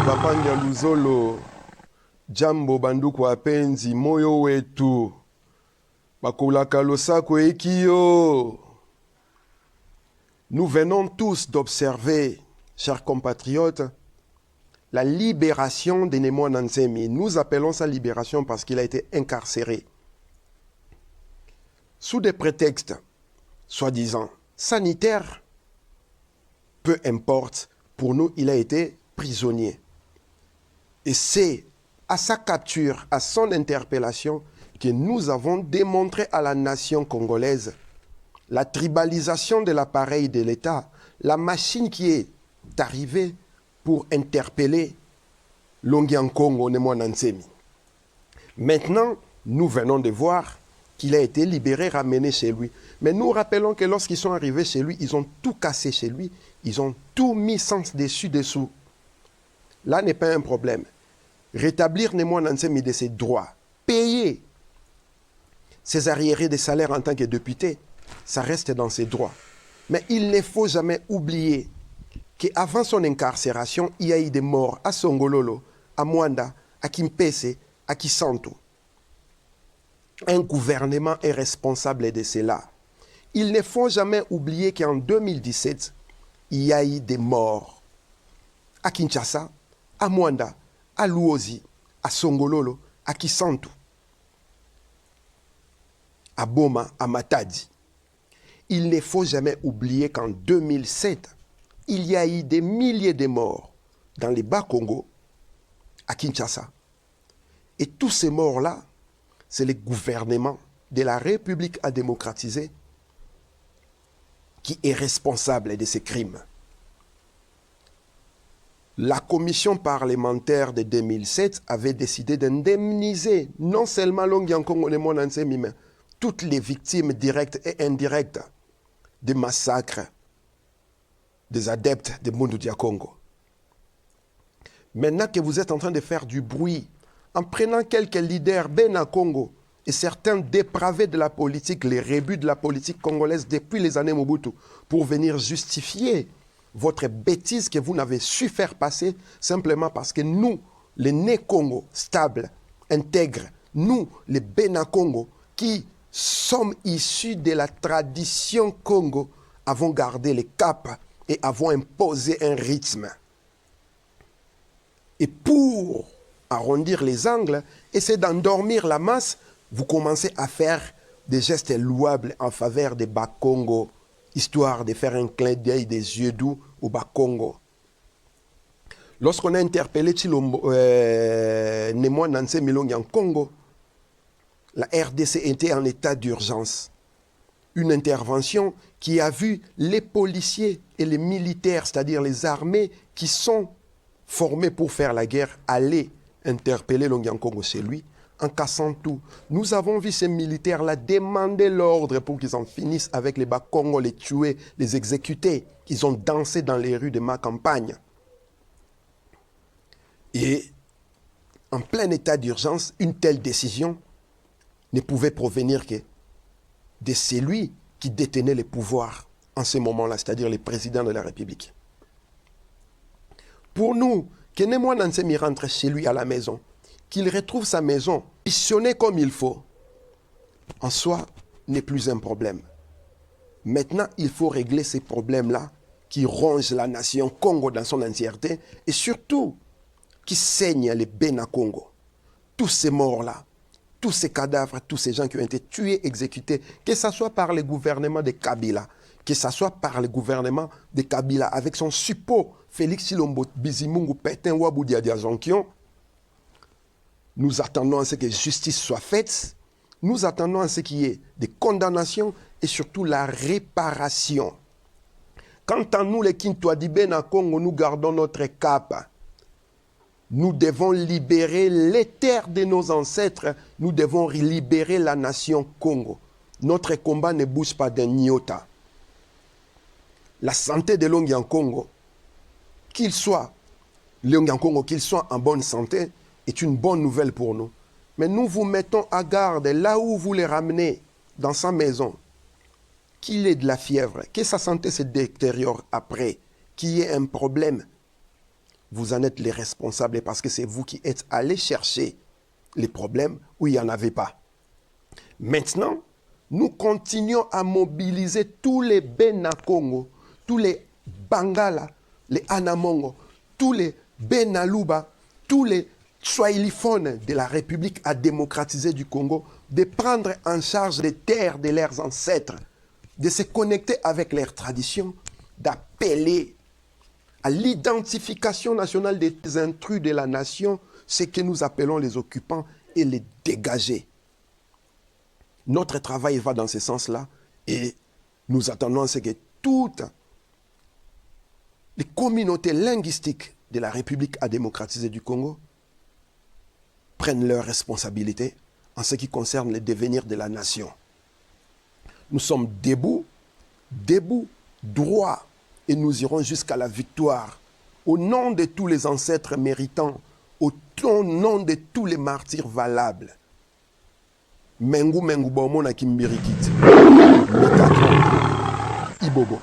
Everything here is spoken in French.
Bapanja Luzolo, Jambo Banduku Apenzi, Moyo Wetu, Bakulaka Losako Ekio. Nous venons tous d'observer, chers compatriotes, la libération de Némo Nansemi. Nous appelons ça libération parce qu'il a été incarcéré. Sous des prétextes, soi-disant, sanitaires, peu importe, pour nous, il a été prisonnier. Et c'est à sa capture, à son interpellation, que nous avons démontré à la nation congolaise la tribalisation de l'appareil de l'État, la machine qui est arrivée pour interpeller Longian-Congo Némo Nansemi. Maintenant, nous venons de voir qu'il a été libéré, ramené chez lui. Mais nous rappelons que lorsqu'ils sont arrivés chez lui, ils ont tout cassé chez lui, ils ont tout mis sens dessus-dessous. Là n'est pas un problème. Rétablir Némo Nansemi de ses droits, payer ses arriérés de salaire en tant que député, ça reste dans ses droits. Mais il ne faut jamais oublier qu'avant son incarcération, il y a eu des morts à Songololo, à Mwanda, à Kimpese, à Kisantu. Un gouvernement est responsable de cela. Il ne faut jamais oublier qu'en 2017, il y a eu des morts à Kinshasa, à Mwanda, à Luozi, à Songololo, à Kisantu, à Boma, à Matadi. Il ne faut jamais oublier qu'en 2007, il y a eu des milliers de morts dans les Bas-Congo, à Kinshasa. Et tous ces morts-là, c'est le gouvernement de la République à démocratiser qui est responsable de ces crimes. La commission parlementaire de 2007 avait décidé d'indemniser non seulement Longian-Congo Némo Nansemi, mais toutes les victimes directes et indirectes des massacres des adeptes de Mbundu Dia Congo. Maintenant que vous êtes en train de faire du bruit, en prenant quelques leaders Bena Congo et certains dépravés de la politique, les rebuts de la politique congolaise depuis les années Mobutu, pour venir justifier votre bêtise que vous n'avez su faire passer simplement parce que nous, les Né-Congo stables, intègres, nous, les Bena Congo, qui sommes issus de la tradition Congo, avons gardé les caps et avons imposé un rythme. Et pour arrondir les angles, essayer d'endormir la masse, vous commencez à faire des gestes louables en faveur des Bas-Congo, histoire de faire un clin d'œil des yeux doux au Bas-Congo. Lorsqu'on a interpellé Némo Nansemi en Congo, la RDC était en état d'urgence. Une intervention qui a vu les policiers et les militaires, c'est-à-dire les armées qui sont formés pour faire la guerre, aller interpeller Longian-Congo chez lui en cassant tout. Nous avons vu ces militaires-là demander l'ordre pour qu'ils en finissent avec les Bas-Congo, les tuer, les exécuter. Ils ont dansé dans les rues de ma campagne. Et en plein état d'urgence, une telle décision ne pouvait provenir que de celui qui détenait le pouvoir en ce moment-là, c'est-à-dire le président de la République. Pour nous, que Némo Nansemi rentre chez lui à la maison, qu'il retrouve sa maison positionnée comme il faut, en soi, n'est plus un problème. Maintenant, il faut régler ces problèmes-là qui rongent la nation Congo dans son entièreté et surtout qui saignent les Bena Congo. Tous ces morts-là, tous ces cadavres, tous ces gens qui ont été tués, exécutés, que ce soit par le gouvernement de Kabila, que ce soit par le gouvernement de Kabila, avec son suppôt Félix Tshilombo Bizimungu Pétain Ouabou Dia Zonkion, nous attendons à ce que justice soit faite, nous attendons à ce qu'il y ait des condamnations et surtout la réparation. Quant à nous, les Kintouadibé na Congo, nous gardons notre cap. Nous devons libérer les terres de nos ancêtres. Nous devons libérer la nation Congo. Notre combat ne bouge pas d'un iota. La santé de Longian-Congo, qu'il soit en bonne santé, est une bonne nouvelle pour nous. Mais nous vous mettons à garde là où vous les ramenez, dans sa maison, qu'il ait de la fièvre, que sa santé se détériore après, qu'il y ait un problème. vous en êtes les responsables parce que c'est vous qui êtes allés chercher les problèmes où il n'y en avait pas. Maintenant, nous continuons à mobiliser tous les Bena Congo, tous les Bangala, les Anamongo, tous les Benaluba, tous les Swahiliphones de la République à démocratiser du Congo, de prendre en charge les terres de leurs ancêtres, de se connecter avec leurs traditions, d'appeler à l'identification nationale des intrus de la nation, ce que nous appelons les occupants, et les dégager. Notre travail va dans ce sens-là et nous attendons à ce que toutes les communautés linguistiques de la République à démocratiser du Congo prennent leurs responsabilités en ce qui concerne le devenir de la nation. Nous sommes debout, droits, et nous irons jusqu'à la victoire. Au nom de tous les ancêtres méritants, au nom de tous les martyrs valables. Mengu Mengu Bomona Kimbirikit. Métatron. Ibobo.